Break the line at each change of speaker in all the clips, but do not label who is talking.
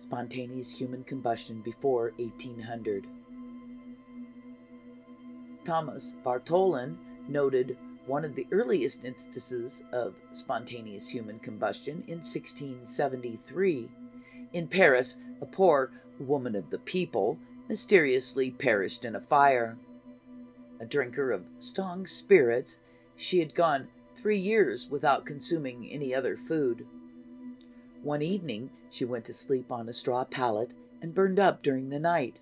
Spontaneous human combustion before 1800. Thomas Bartholin noted one of the earliest instances of spontaneous human combustion in 1673. In Paris, a poor woman of the people mysteriously perished in a fire. A drinker of strong spirits, she had gone 3 years without consuming any other food. One evening, she went to sleep on a straw pallet and burned up during the night.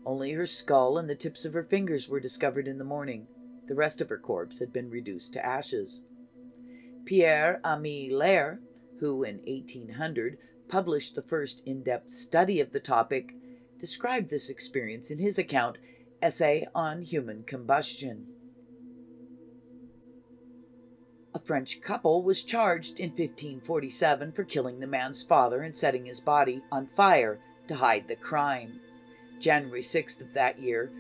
Only her skull and the tips of her fingers were discovered in the morning. The rest of her corpse had been reduced to ashes. Pierre-Ami Lair, who in 1800 published the first in-depth study of the topic, described this experience in his account, Essay on Human Combustion. A French couple was charged in 1547 for killing the man's father and setting his body on fire to hide the crime. January 6th of that year,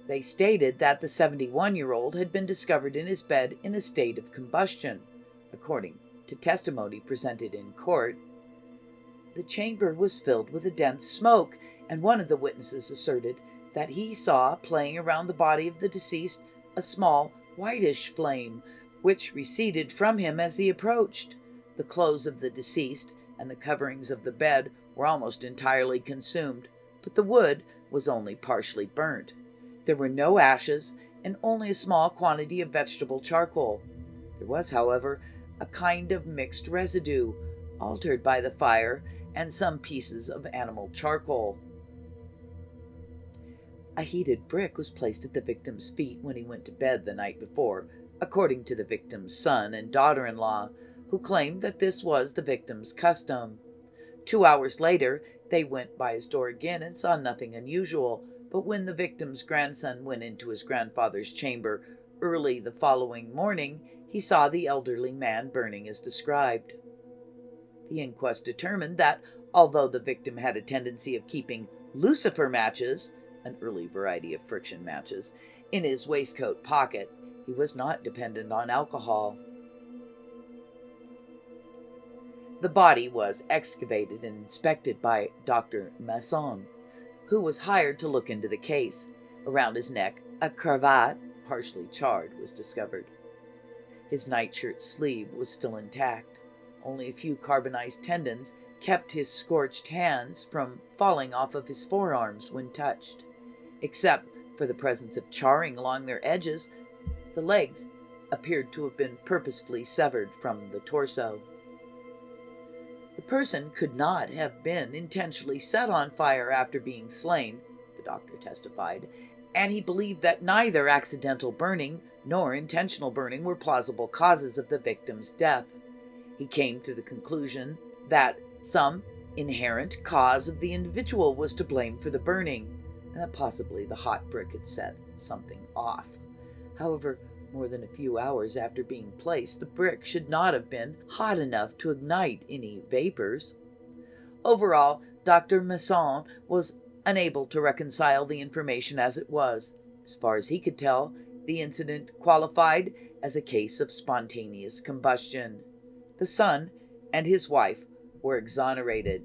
they stated that the 71-year-old had been discovered in his bed in a state of combustion. According to testimony presented in court, the chamber was filled with a dense smoke, and one of the witnesses asserted that he saw playing around the body of the deceased a small whitish flame, which receded from him as he approached. The clothes of the deceased and the coverings of the bed were almost entirely consumed, but the wood was only partially burnt. There were no ashes and only a small quantity of vegetable charcoal. There was, however, a kind of mixed residue, altered by the fire, and some pieces of animal charcoal. A heated brick was placed at the victim's feet when he went to bed the night before, according to the victim's son and daughter-in-law, who claimed that this was the victim's custom. 2 hours later, they went by his door again and saw nothing unusual, but when the victim's grandson went into his grandfather's chamber early the following morning, he saw the elderly man burning as described. The inquest determined that, although the victim had a tendency of keeping lucifer matches, an early variety of friction matches, in his waistcoat pocket, he was not dependent on alcohol. The body was excavated and inspected by Dr. Masson, who was hired to look into the case. Around his neck, a cravat, partially charred, was discovered. His nightshirt sleeve was still intact. Only a few carbonized tendons kept his scorched hands from falling off of his forearms when touched. Except for the presence of charring along their edges, the legs appeared to have been purposefully severed from the torso. The person could not have been intentionally set on fire after being slain, the doctor testified, and he believed that neither accidental burning nor intentional burning were plausible causes of the victim's death. He came to the conclusion that some inherent cause of the individual was to blame for the burning, and that possibly the hot brick had set something off. However, more than a few hours after being placed, the brick should not have been hot enough to ignite any vapors. Overall, Dr. Masson was unable to reconcile the information as it was. As far as he could tell, the incident qualified as a case of spontaneous combustion. The son and his wife were exonerated.